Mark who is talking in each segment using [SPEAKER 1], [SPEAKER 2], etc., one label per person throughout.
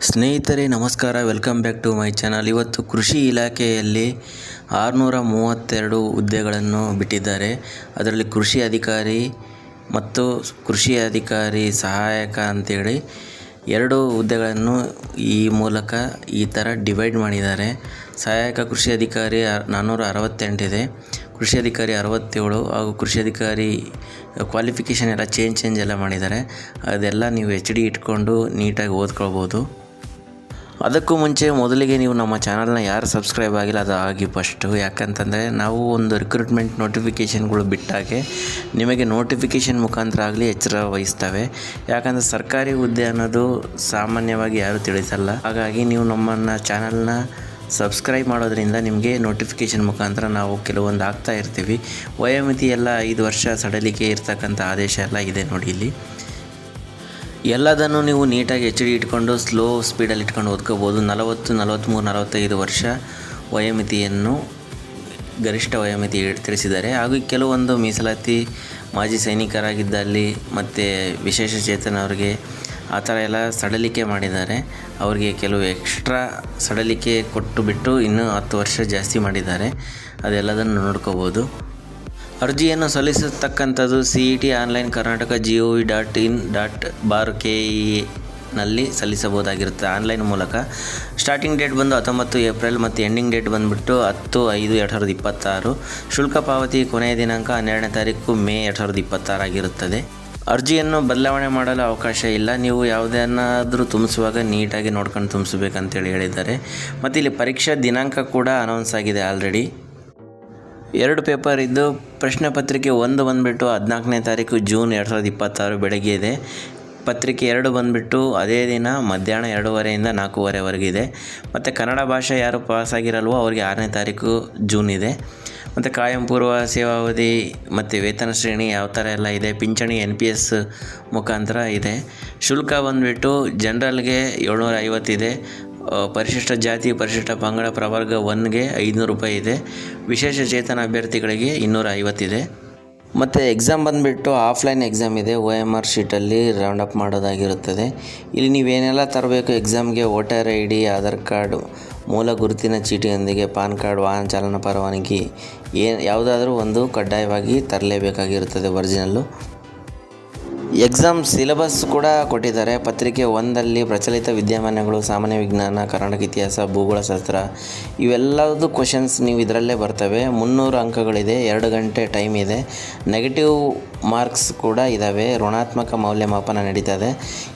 [SPEAKER 1] ಸ್ನೇಹಿತರೆ ನಮಸ್ಕಾರ, welcome back to my channel. ಇವತ್ತು ಕೃಷಿ ಇಲಾಖೆಯಲ್ಲಿ 632 ಹುದ್ದೆಗಳನ್ನು ಬಿಟ್ಟಿದ್ದಾರೆ. ಅದರಲ್ಲಿ ಕೃಷಿ ಅಧಿಕಾರಿ ಮತ್ತು ಕೃಷಿ ಅಧಿಕಾರಿ ಸಹಾಯಕ ಅಂತೇಳಿ 2 ಹುದ್ದೆಗಳನ್ನು ಈ ಮೂಲಕ ಈ ಥರ ಡಿವೈಡ್ ಮಾಡಿದ್ದಾರೆ. ಸಹಾಯಕ ಕೃಷಿ ಅಧಿಕಾರಿ 468 ಇದೆ, ಕೃಷಿ ಅಧಿಕಾರಿ 67 ಹಾಗೂ ಕೃಷಿ ಅಧಿಕಾರಿ ಕ್ವಾಲಿಫಿಕೇಷನ್ ಎಲ್ಲ ಚೇಂಜ್ ಎಲ್ಲ ಮಾಡಿದ್ದಾರೆ. ಅದೆಲ್ಲ ನೀವು HD ಇಟ್ಕೊಂಡು ನೀಟಾಗಿ ಓದ್ಕೊಳ್ಬೋದು. ಅದಕ್ಕೂ ಮುಂಚೆ ಮೊದಲಿಗೆ ನೀವು ನಮ್ಮ ಚಾನಲ್ನ ಯಾರು ಸಬ್ಸ್ಕ್ರೈಬ್ ಆಗಿಲ್ಲ ಅದು ಆಗಿ ಫಸ್ಟು. ಯಾಕಂತಂದರೆ ನಾವು ಒಂದು ರಿಕ್ರೂಟ್ಮೆಂಟ್ ನೋಟಿಫಿಕೇಷನ್ಗಳು ಬಿಟ್ಟಾಗೆ ನಿಮಗೆ ನೋಟಿಫಿಕೇಷನ್ ಮುಖಾಂತರ ಆಗಲಿ ಎಚ್ಚರ ವಹಿಸ್ತವೆ. ಯಾಕಂದರೆ ಸರ್ಕಾರಿ ಹುದ್ದೆ ಅನ್ನೋದು ಸಾಮಾನ್ಯವಾಗಿ ಯಾರೂ ತಿಳಿಸಲ್ಲ. ಹಾಗಾಗಿ ನೀವು ನಮ್ಮನ್ನು ಚಾನಲ್ನ ಸಬ್ಸ್ಕ್ರೈಬ್ ಮಾಡೋದ್ರಿಂದ ನಿಮಗೆ ನೋಟಿಫಿಕೇಷನ್ ಮುಖಾಂತರ ನಾವು ಕೆಲವೊಂದು ಆಗ್ತಾ ಇರ್ತೀವಿ. ವಯೋಮಿತಿ ಎಲ್ಲ 5 ವರ್ಷ ಸಡಲಿಕೆ ಇರ್ತಕ್ಕಂಥ ಆದೇಶ ಎಲ್ಲ ಇದೆ ನೋಡಿ ಇಲ್ಲಿ. ಎಲ್ಲದನ್ನು ನೀವು ನೀಟಾಗಿ HD ಇಟ್ಕೊಂಡು ಸ್ಲೋ ಸ್ಪೀಡಲ್ಲಿ ಇಟ್ಕೊಂಡು ಓದ್ಕೋಬೋದು. 40, 43, 45 ವರ್ಷ ವಯೋಮಿತಿಯನ್ನು ಗರಿಷ್ಠ ವಯೋಮಿತಿ ತಿಳಿಸಿದ್ದಾರೆ. ಹಾಗೂ ಕೆಲವೊಂದು ಮೀಸಲಾತಿ ಮಾಜಿ ಸೈನಿಕರಾಗಿದ್ದಲ್ಲಿ ಮತ್ತು ವಿಶೇಷ ಚೇತನವ್ರಿಗೆ ಆ ಥರ ಎಲ್ಲ ಸಡಲಿಕೆ ಮಾಡಿದ್ದಾರೆ. ಅವರಿಗೆ ಕೆಲವು ಎಕ್ಸ್ಟ್ರಾ ಸಡಲಿಕೆ ಕೊಟ್ಟು ಬಿಟ್ಟು ಇನ್ನೂ 10 ವರ್ಷ ಜಾಸ್ತಿ ಮಾಡಿದ್ದಾರೆ. ಅದೆಲ್ಲದನ್ನು ನೋಡ್ಕೋಬೋದು. ಅರ್ಜಿಯನ್ನು ಸಲ್ಲಿಸತಕ್ಕಂಥದ್ದು CET ಆನ್ಲೈನ್ ಕರ್ನಾಟಕ gov.in.bar.ke ನಲ್ಲಿ ಸಲ್ಲಿಸಬಹುದಾಗಿರುತ್ತೆ ಆನ್ಲೈನ್ ಮೂಲಕ. ಸ್ಟಾರ್ಟಿಂಗ್ ಡೇಟ್ ಬಂದು 19 ಏಪ್ರಿಲ್ ಮತ್ತು ಎಂಡಿಂಗ್ ಡೇಟ್ ಬಂದುಬಿಟ್ಟು 10/5/2026. ಶುಲ್ಕ ಪಾವತಿ ಕೊನೆಯ ದಿನಾಂಕ 12ನೇ ತಾರೀಕು ಮೇ 2026 ಆಗಿರುತ್ತದೆ. ಅರ್ಜಿಯನ್ನು ಬದಲಾವಣೆ ಮಾಡಲು ಅವಕಾಶ ಇಲ್ಲ. ನೀವು ಯಾವುದನ್ನಾದರೂ ತುಂಬಿಸುವಾಗ ನೀಟಾಗಿ ನೋಡ್ಕೊಂಡು ತುಂಬಿಸ್ಬೇಕಂತೇಳಿ ಹೇಳಿದ್ದಾರೆ. ಮತ್ತು ಇಲ್ಲಿ ಪರೀಕ್ಷಾ ದಿನಾಂಕ ಕೂಡ ಅನೌನ್ಸ್ ಆಗಿದೆ ಆಲ್ರೆಡಿ. 2 ಪೇಪರ್ ಇದ್ದು ಪ್ರಶ್ನೆ ಪತ್ರಿಕೆ 1 ಬಂದುಬಿಟ್ಟು 14ನೇ ತಾರೀಕು ಜೂನ್ 2026 ಬೆಳಗ್ಗೆ ಇದೆ. ಪತ್ರಿಕೆ 2 ಬಂದುಬಿಟ್ಟು ಅದೇ ದಿನ ಮಧ್ಯಾಹ್ನ 2:30 4:30 ಮತ್ತು ಕನ್ನಡ ಭಾಷೆ ಯಾರು ಪಾಸಾಗಿರಲ್ವೋ ಅವರಿಗೆ 6ನೇ ತಾರೀಕು ಜೂನ್ ಇದೆ. ಮತ್ತು ಕಾಯಂ ಪೂರ್ವ ಸೇವಾವಧಿ ಮತ್ತು ವೇತನ ಶ್ರೇಣಿ ಯಾವ ಥರ ಎಲ್ಲ ಇದೆ. ಪಿಂಚಣಿ NPS ಮುಖಾಂತರ ಇದೆ. ಶುಲ್ಕ ಬಂದುಬಿಟ್ಟು ಜನರಲ್ಗೆ 750 ಇದೆ. ಪರಿಶಿಷ್ಟ ಜಾತಿ ಪರಿಶಿಷ್ಟ ಪಂಗಡ ಪ್ರವರ್ಗ 1ಗೆ 500 ರೂಪಾಯಿ ಇದೆ. ವಿಶೇಷ ಚೇತನ ಅಭ್ಯರ್ಥಿಗಳಿಗೆ 250 ಇದೆ. ಮತ್ತು ಎಕ್ಸಾಮ್ ಬಂದುಬಿಟ್ಟು ಆಫ್ಲೈನ್ ಎಕ್ಸಾಮ್ ಇದೆ. OMR ಶೀಟಲ್ಲಿ ರೌಂಡ್ ಅಪ್ ಮಾಡೋದಾಗಿರುತ್ತದೆ. ಇಲ್ಲಿ ನೀವೇನೆಲ್ಲ ತರಬೇಕು ಎಕ್ಸಾಮ್ಗೆ: ವೋಟರ್ ID, ಆಧಾರ್ ಕಾರ್ಡ್, ಮೂಲ ಗುರುತಿನ ಚೀಟಿಯೊಂದಿಗೆ ಪಾನ್ ಕಾರ್ಡ್, ವಾಹನ ಚಾಲನಾ ಪರವಾನಗಿ ಯಾವುದಾದ್ರೂ ಒಂದು ಕಡ್ಡಾಯವಾಗಿ ತರಲೇಬೇಕಾಗಿರುತ್ತದೆ ಒರಿಜಿನಲ್ಲು. ಎಕ್ಸಾಮ್ ಸಿಲೆಬಸ್ ಕೂಡ ಕೊಟ್ಟಿದ್ದಾರೆ. ಪತ್ರಿಕೆ 1ರಲ್ಲಿ ಪ್ರಚಲಿತ ವಿದ್ಯಮಾನಗಳು, ಸಾಮಾನ್ಯ ವಿಜ್ಞಾನ, ಕರ್ನಾಟಕ ಇತಿಹಾಸ, ಭೂಗೋಳಶಾಸ್ತ್ರ ಇವೆಲ್ಲದೂ ಕ್ವಶನ್ಸ್ ನೀವು ಇದರಲ್ಲೇ ಬರ್ತವೆ. 300 ಅಂಕಗಳಿದೆ. 2 ಗಂಟೆ ಟೈಮ್ ಇದೆ. ನೆಗೆಟಿವ್ ಮಾರ್ಕ್ಸ್ ಕೂಡ ಇದ್ದಾವೆ. ಋಣಾತ್ಮಕ ಮೌಲ್ಯಮಾಪನ ನಡೀತದೆ.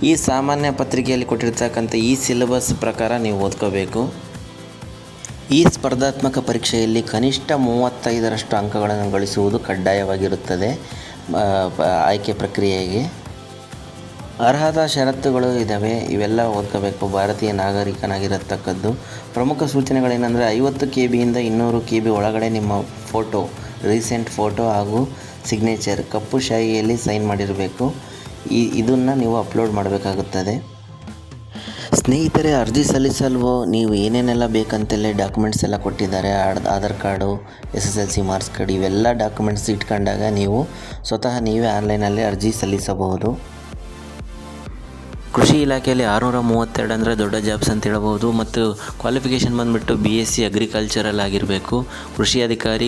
[SPEAKER 1] ಈ ಸಾಮಾನ್ಯ ಪತ್ರಿಕೆಯಲ್ಲಿ ಕೊಟ್ಟಿರ್ತಕ್ಕಂಥ ಈ ಸಿಲೆಬಸ್ ಪ್ರಕಾರ ನೀವು ಓದ್ಕೋಬೇಕು. ಈ ಸ್ಪರ್ಧಾತ್ಮಕ ಪರೀಕ್ಷೆಯಲ್ಲಿ ಕನಿಷ್ಠ 35ರಷ್ಟು ಅಂಕಗಳನ್ನು ಗಳಿಸುವುದು ಕಡ್ಡಾಯವಾಗಿರುತ್ತದೆ. ಆಯ್ಕೆ ಪ್ರಕ್ರಿಯೆಗೆ ಅರ್ಹತಾ ಷರತ್ತುಗಳು ಇದ್ದಾವೆ. ಇವೆಲ್ಲ ಓದ್ಕೋಬೇಕು. ಭಾರತೀಯ ನಾಗರಿಕನಾಗಿರತಕ್ಕದ್ದು. ಪ್ರಮುಖ ಸೂಚನೆಗಳೇನೆಂದರೆ 50 KB ಇಂದ 200 KB ಒಳಗಡೆ ನಿಮ್ಮ ಫೋಟೋ, ರೀಸೆಂಟ್ ಫೋಟೋ ಹಾಗೂ ಸಿಗ್ನೇಚರ್ ಕಪ್ಪು ಶಾಯಿಯಲ್ಲಿ ಸೈನ್ ಮಾಡಿರಬೇಕು. ಇದನ್ನು ನೀವು ಅಪ್ಲೋಡ್ ಮಾಡಬೇಕಾಗುತ್ತದೆ. ಸ್ನೇಹಿತರೆ, ಅರ್ಜಿ ಸಲ್ಲಿಸಲು ನೀವು ಏನೇನೆಲ್ಲ ಬೇಕಂತೆಲ್ಲ ಡಾಕ್ಯುಮೆಂಟ್ಸ್ ಎಲ್ಲ ಕೊಟ್ಟಿದ್ದಾರೆ. Aadhaar card, SSLC marks card ಇವೆಲ್ಲ ಡಾಕ್ಯುಮೆಂಟ್ಸ್ ಇಟ್ಕೊಂಡಾಗ ನೀವು ಸ್ವತಃ ನೀವೇ ಆನ್ಲೈನಲ್ಲಿ ಅರ್ಜಿ ಸಲ್ಲಿಸಬಹುದು. ಕೃಷಿ ಇಲಾಖೆಯಲ್ಲಿ 632 ಅಂದರೆ ದೊಡ್ಡ ಜಾಬ್ಸ್ ಅಂತ ಹೇಳ್ಬೋದು. ಮತ್ತು ಕ್ವಾಲಿಫಿಕೇಷನ್ ಬಂದುಬಿಟ್ಟು BSc ಅಗ್ರಿಕಲ್ಚರಲ್ ಆಗಿರಬೇಕು. ಕೃಷಿ ಅಧಿಕಾರಿ,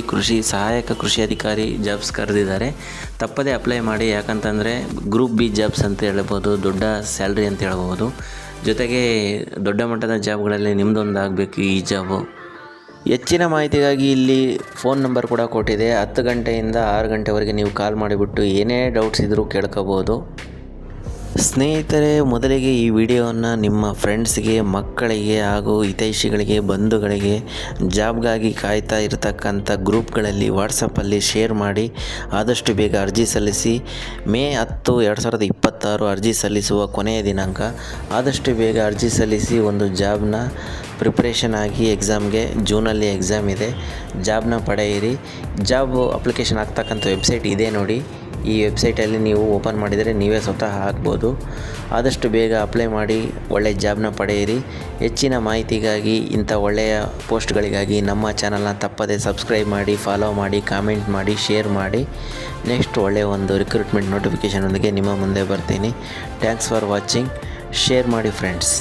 [SPEAKER 1] ಸಹಾಯಕ ಕೃಷಿ ಅಧಿಕಾರಿ ಜಾಬ್ಸ್ ಕರೆದಿದ್ದಾರೆ. ತಪ್ಪದೇ ಅಪ್ಲೈ ಮಾಡಿ. ಯಾಕಂತಂದರೆ ಗ್ರೂಪ್ B ಜಾಬ್ಸ್ ಅಂತ ಹೇಳ್ಬೋದು. ದೊಡ್ಡ ಸ್ಯಾಲ್ರಿ ಅಂತ ಹೇಳ್ಬೋದು. ಜೊತೆಗೆ ದೊಡ್ಡ ಮಟ್ಟದ ಜಾಬ್ಗಳಲ್ಲಿ ನಿಮ್ಮದೊಂದು ಆಗಬೇಕು ಈ ಜಾಬು. ಹೆಚ್ಚಿನ ಮಾಹಿತಿಗಾಗಿ ಇಲ್ಲಿ ಫೋನ್ ನಂಬರ್ ಕೂಡ ಕೊಟ್ಟಿದೆ. 10 ಗಂಟೆಯಿಂದ 6 ಗಂಟೆವರೆಗೆ ನೀವು ಕಾಲ್ ಮಾಡಿಬಿಟ್ಟು ಏನೇ ಡೌಟ್ಸ್ ಇದ್ದರೂ ಕೇಳ್ಕೋಬೋದು. ಸ್ನೇಹಿತರೆ, ಮೊದಲಿಗೆ ಈ ವಿಡಿಯೋವನ್ನು ನಿಮ್ಮ ಫ್ರೆಂಡ್ಸ್ಗೆ, ಮಕ್ಕಳಿಗೆ ಹಾಗೂ ಹಿತೈಷಿಗಳಿಗೆ, ಬಂಧುಗಳಿಗೆ, ಜಾಬ್ಗಾಗಿ ಕಾಯ್ತಾ ಇರತಕ್ಕಂಥ ಗ್ರೂಪ್ಗಳಲ್ಲಿ ವಾಟ್ಸಪ್ಪಲ್ಲಿ ಶೇರ್ ಮಾಡಿ. ಆದಷ್ಟು ಬೇಗ ಅರ್ಜಿ ಸಲ್ಲಿಸಿ. ಮೇ 10, 2026 ಅರ್ಜಿ ಸಲ್ಲಿಸುವ ಕೊನೆಯ ದಿನಾಂಕ. ಆದಷ್ಟು ಬೇಗ ಅರ್ಜಿ ಸಲ್ಲಿಸಿ ಒಂದು ಜಾಬ್ನ ಪ್ರಿಪ್ರೇಷನ್ ಆಗಿ ಎಕ್ಸಾಮ್ಗೆ. ಜೂನಲ್ಲಿ ಎಕ್ಸಾಮ್ ಇದೆ. ಜಾಬ್ನ ಪಡೆಯಿರಿ. ಜಾಬ್ ಅಪ್ಲಿಕೇಶನ್ ಆಗ್ತಕ್ಕಂಥ ವೆಬ್ಸೈಟ್ ಇದೆ ನೋಡಿ. ಈ ವೆಬ್ಸೈಟಲ್ಲಿ ನೀವು ಓಪನ್ ಮಾಡಿದರೆ ನೀವೇ ಸ್ವತಃ ಹಾಕ್ಬೋದು. ಆದಷ್ಟು ಬೇಗ ಅಪ್ಲೈ ಮಾಡಿ ಒಳ್ಳೆಯ ಜಾಬ್ನ ಪಡೆಯಿರಿ. ಹೆಚ್ಚಿನ ಮಾಹಿತಿಗಾಗಿ, ಇಂಥ ಒಳ್ಳೆಯ ಪೋಸ್ಟ್ಗಳಿಗಾಗಿ ನಮ್ಮ ಚಾನಲ್ನ ತಪ್ಪದೇ ಸಬ್ಸ್ಕ್ರೈಬ್ ಮಾಡಿ, ಫಾಲೋ ಮಾಡಿ, ಕಾಮೆಂಟ್ ಮಾಡಿ, ಶೇರ್ ಮಾಡಿ. ನೆಕ್ಸ್ಟ್ ಒಳ್ಳೆಯ ಒಂದು ರಿಕ್ರೂಟ್ಮೆಂಟ್ ನೋಟಿಫಿಕೇಷನ್ ಒಂದಿಗೆ ನಿಮ್ಮ ಮುಂದೆ ಬರ್ತೀನಿ. Thanks for watching. ಶೇರ್ ಮಾಡಿ ಫ್ರೆಂಡ್ಸ್.